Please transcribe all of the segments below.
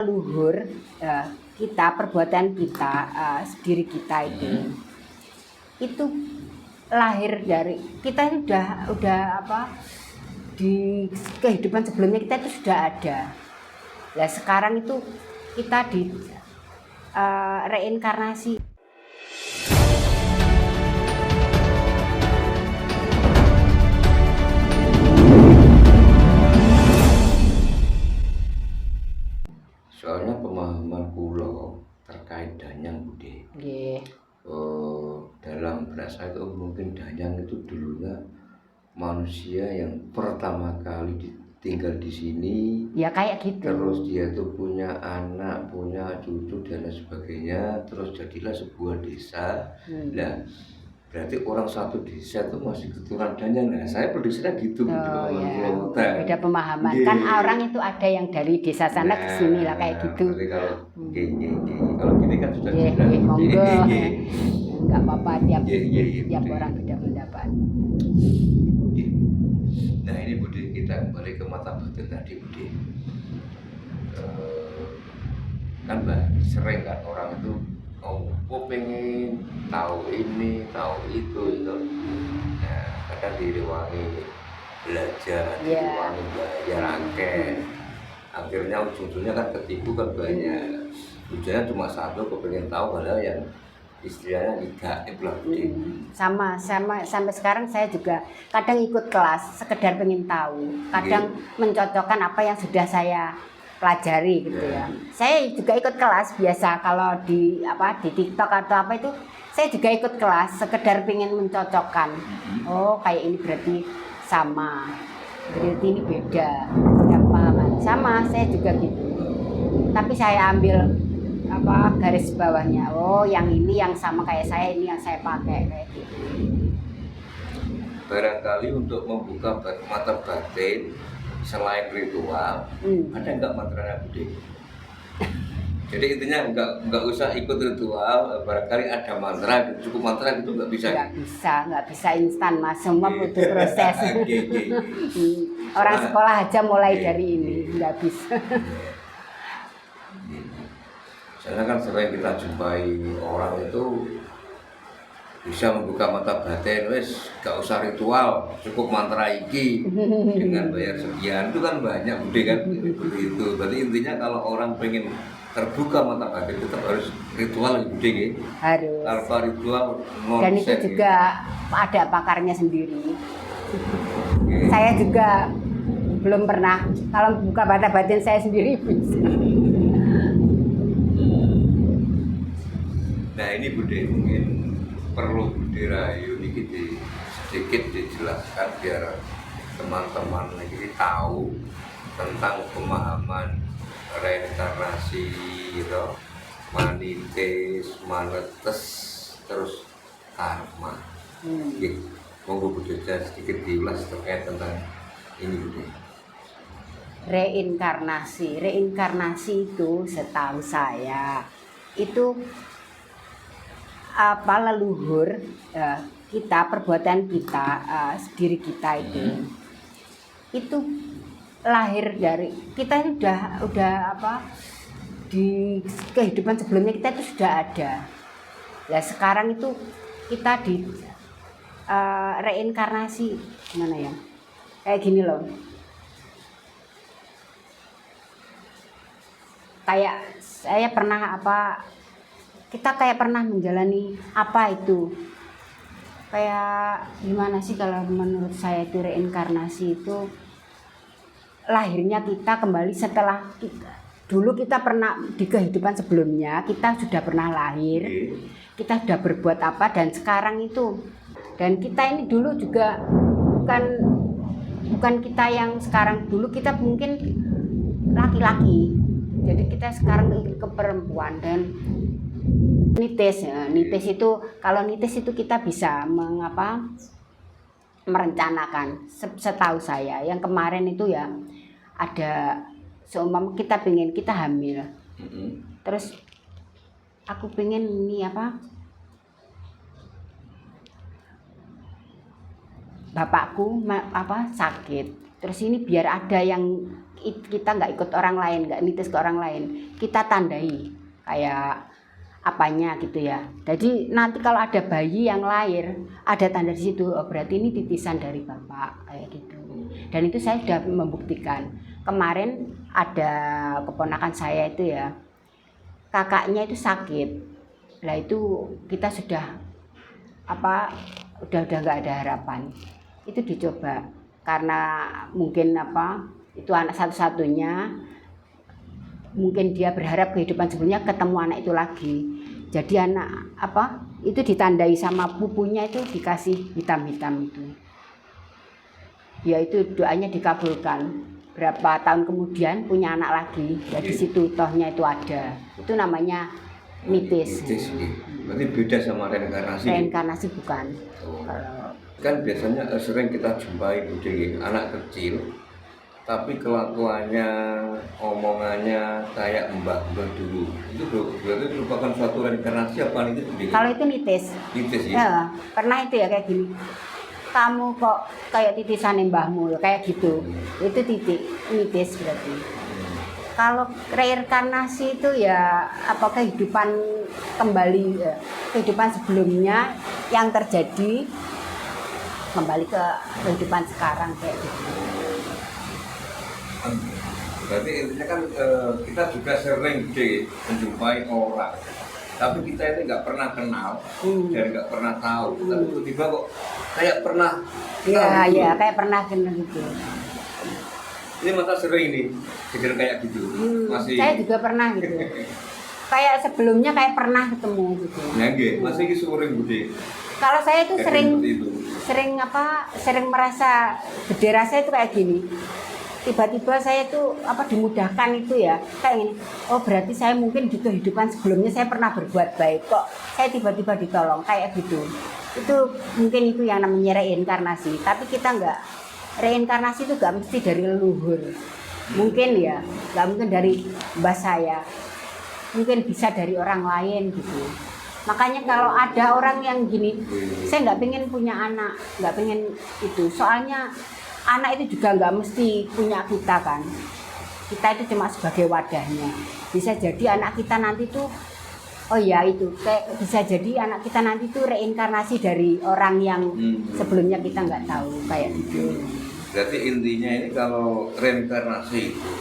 Luhur kita, perbuatan kita, diri kita itu lahir dari kita ini udah apa, di kehidupan sebelumnya kita itu sudah ada. Nah sekarang itu kita di reinkarnasi. Soalnya pemahaman kula terkait danyang Bude. Nggih. Dalam berasa itu mungkin danyang itu dulunya manusia yang pertama kali tinggal di sini. Ya kayak gitu. Terus dia tuh punya anak, punya cucu dan lain sebagainya. Terus jadilah sebuah desa. Nah, berarti orang satu desa itu masih keturunan danyang. Nah, saya prediksinya gitu. Beda pemahaman. Kan orang itu ada yang dari desa sana ke sini lah kayak gitu. Kalau kalau gini kan sudah monggo. Enggak apa-apa, tiap orang beda pendapat. Nah ini Bude, kita kembali ke mata batin tadi Bude. Kan sering kan orang itu pengen tahu ini, tahu itu. Nah, kadang direwangi belajar, direwangi belajar angket. Akhirnya ujung-ujungnya kan ketipu kan banyak. Tujuannya cuma satu, kepengen tahu padahal yang istilahnya gaib lah. Sama sampai sekarang saya juga kadang ikut kelas sekedar pengen tahu, kadang mencocokkan apa yang sudah saya pelajari gitu ya. Saya juga ikut kelas biasa kalau di TikTok atau apa itu, saya juga ikut kelas sekedar pengen mencocokkan. Oh kayak ini berarti sama, berarti ini beda. Yang pemahaman sama, saya juga gitu. Tapi saya ambil garis bawahnya, oh yang ini yang sama kayak saya, ini yang saya pakai kayak gitu. Barangkali untuk membuka mata batin selain ritual, ada nggak mantranya Bude? Jadi intinya nggak usah ikut ritual, barangkali ada mantra, cukup mantra itu nggak bisa. Nggak bisa instan mas, semua butuh proses. Orang sekolah aja mulai dari ini, nggak bisa. Karena kan sering kita jumpai orang itu bisa membuka mata batin, wes gak usah ritual, cukup mantra iki dengan bayar sekian, itu kan banyak Bude kan begitu. Berarti intinya kalau orang pengen terbuka mata batin tetap harus ritual Bude gitu. Harus. Tanpa ritual dan itu juga ada pakarnya sendiri. Saya juga belum pernah, kalau buka mata batin saya sendiri bisa. Nah ini Bude mungkin perlu Bude rayu sedikit dijelaskan biar teman-teman ini tahu tentang pemahaman reinkarnasi gitu, manitis, manetes, terus karma. Monggo Bude sedikit diulas terkait tentang ini Bude. Reinkarnasi itu setahu saya itu leluhur kita, perbuatan kita, diri kita itu lahir dari kita ini udah di kehidupan sebelumnya kita itu sudah ada. Nah sekarang itu kita di reinkarnasi gimana ya? Kayak gini loh. Kayak saya pernah kita kayak pernah menjalani apa itu, kayak gimana sih kalau menurut saya itu reinkarnasi itu lahirnya kita kembali setelah dulu kita pernah di kehidupan sebelumnya kita sudah pernah lahir, kita sudah berbuat apa dan sekarang itu, dan kita ini dulu juga bukan kita yang sekarang, dulu kita mungkin laki-laki, jadi kita sekarang ke perempuan. Dan nitis itu, kalau nitis itu kita bisa merencanakan. Setahu saya yang kemarin itu ya ada seumpama kita pengen, kita hamil, terus aku pengen ini bapakku sakit, terus ini biar ada yang kita nggak ikut orang lain, nggak nitis ke orang lain, kita tandai kayak apanya gitu ya. Jadi nanti kalau ada bayi yang lahir ada tanda di situ, oh berarti ini titisan dari bapak kayak gitu. Dan itu saya sudah membuktikan. Kemarin ada keponakan saya itu ya, kakaknya itu sakit. Lah itu kita sudah udah nggak ada harapan. Itu dicoba karena mungkin itu anak satu-satunya, mungkin dia berharap kehidupan sebelumnya ketemu anak itu lagi. Jadi anak itu ditandai sama pupunya, itu dikasih hitam-hitam itu. Ya itu doanya dikabulkan. Berapa tahun kemudian punya anak lagi. Ya di situ tohnya itu ada. Itu namanya mitis. Berarti beda sama reinkarnasi. Reinkarnasi bukan. Kan biasanya sering kita jumpai Bude, anak kecil tapi kelakuannya, omongannya kayak mbah-mbah dulu. Itu berarti merupakan suatu reinkarnasi apa itu? Kalau itu nitis. Nitis ya? Ya, pernah itu ya kayak gini. Kamu kok kayak titisan mbahmu kayak gitu. Itu titik nitis berarti. Kalau reinkarnasi itu ya kehidupan kembali, kehidupan sebelumnya yang terjadi kembali ke kehidupan sekarang kayak gitu. Berarti intinya kan kita juga sering menjumpai orang, tapi kita ini nggak pernah kenal dan nggak pernah tahu. Tapi tiba-tiba kok kayak pernah. Iya, kayak pernah kenal gitu. Ini masa sering ini pikir kayak gitu. Masih. Saya juga pernah gitu. Kayak sebelumnya kayak pernah ketemu gitu. Ya nggih, masih iki sering Bude. Kalau saya itu sering merasa gede rasa itu kayak gini. Tiba-tiba saya itu dimudahkan itu ya kayak gini. Oh berarti saya mungkin di kehidupan sebelumnya saya pernah berbuat baik, kok saya tiba-tiba ditolong kayak gitu. Itu mungkin itu yang namanya reinkarnasi. Tapi kita nggak, reinkarnasi itu nggak mesti dari leluhur. Mungkin ya nggak mungkin dari mbah saya, mungkin bisa dari orang lain gitu. Makanya kalau ada orang yang gini, saya nggak pengen punya anak, nggak pengen itu. Soalnya anak itu juga nggak mesti punya kita kan. Kita itu cuma sebagai wadahnya. Bisa jadi anak kita nanti tuh, bisa jadi anak kita nanti tuh reinkarnasi dari orang yang sebelumnya kita nggak tahu kayak gitu. Berarti intinya ini kalau reinkarnasi itu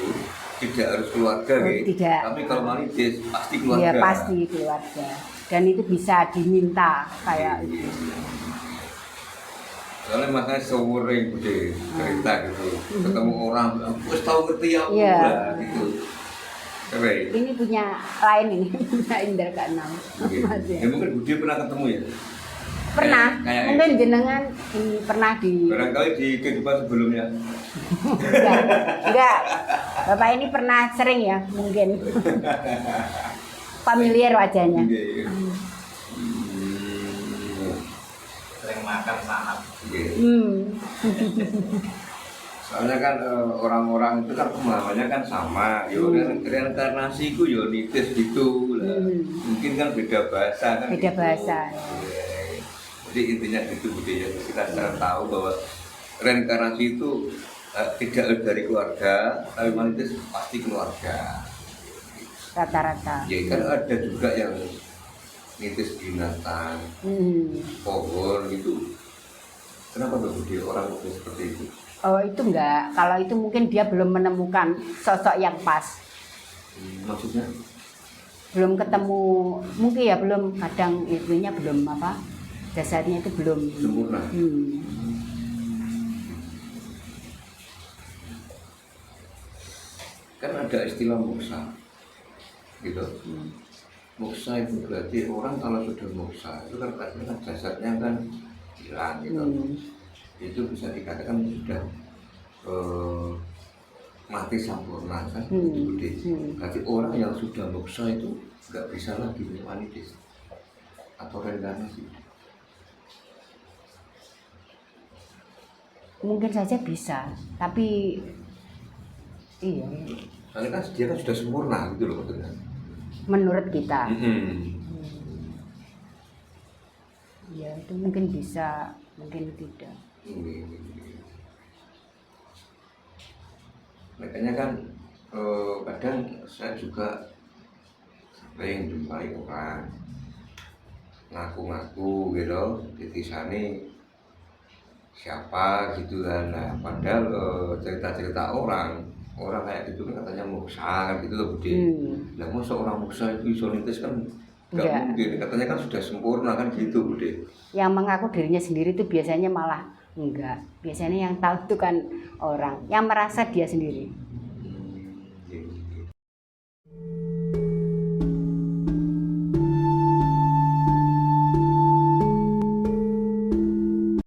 tidak harus keluarga gitu. Tidak. Tapi kalau manitis pasti keluarga. Iya pasti keluarga. Dan itu bisa diminta kayak itu. Soalnya makanya sering Bude cerita gitu, ketemu orang, wes tahu ngerti ya, gitu. Keren. Ini punya lain ini, punya Indra Keenam. Ya mungkin Bude pernah ketemu ya? Pernah, mungkin jenengan ini pernah di. Barangkali di kehidupan sebelumnya. Enggak. Bapak ini pernah sering ya, mungkin. Familiar wajahnya. Sering makan saham. Soalnya kan orang-orang itu kan pemahamannya kan sama. Yo reinkarnasi itu yo nitis gitu lah. Mungkin kan beda bahasa kan. Beda bahasa. Jadi intinya itu budaya kita sekarang tahu bahwa reinkarnasi itu tidak dari keluarga, tapi manitis pasti keluarga. Rata-rata. Ya kan ada juga yang nitis binatang, pohon gitu. Kenapa Bude orang seperti itu? Oh itu enggak. Kalau itu mungkin dia belum menemukan sosok yang pas. Maksudnya? Belum ketemu, mungkin ya belum, kadang itunya belum dasarnya itu belum sempurna. Kan ada istilah moksa gitu. Moksa itu berarti orang kalau sudah moksa itu kan artinya jasadnya kan hilang gitu. Itu bisa dikatakan sudah mati sempurna kan. Berarti orang yang sudah moksa itu nggak bisa lagi manitis atau reinkarnasi. Mungkin saja bisa, tapi iya. Soalnya kan dia kan sudah sempurna gitu loh maksudnya. Menurut kita. Ya itu mungkin bisa, mungkin tidak. makanya kan kadang saya juga sering jumpai orang ngaku-ngaku gitu di disane siapa gitu kan. Nah, padahal cerita-cerita orang kayak gitu kan katanya Musa kan gitu loh Bude. Nah, masa orang Musa itu iso nitis kan nggak Enggak. mungkin, katanya kan sudah sempurna kan gitu Bude. Yang mengaku dirinya sendiri itu biasanya malah enggak. Biasanya yang tahu itu kan orang yang merasa dia sendiri.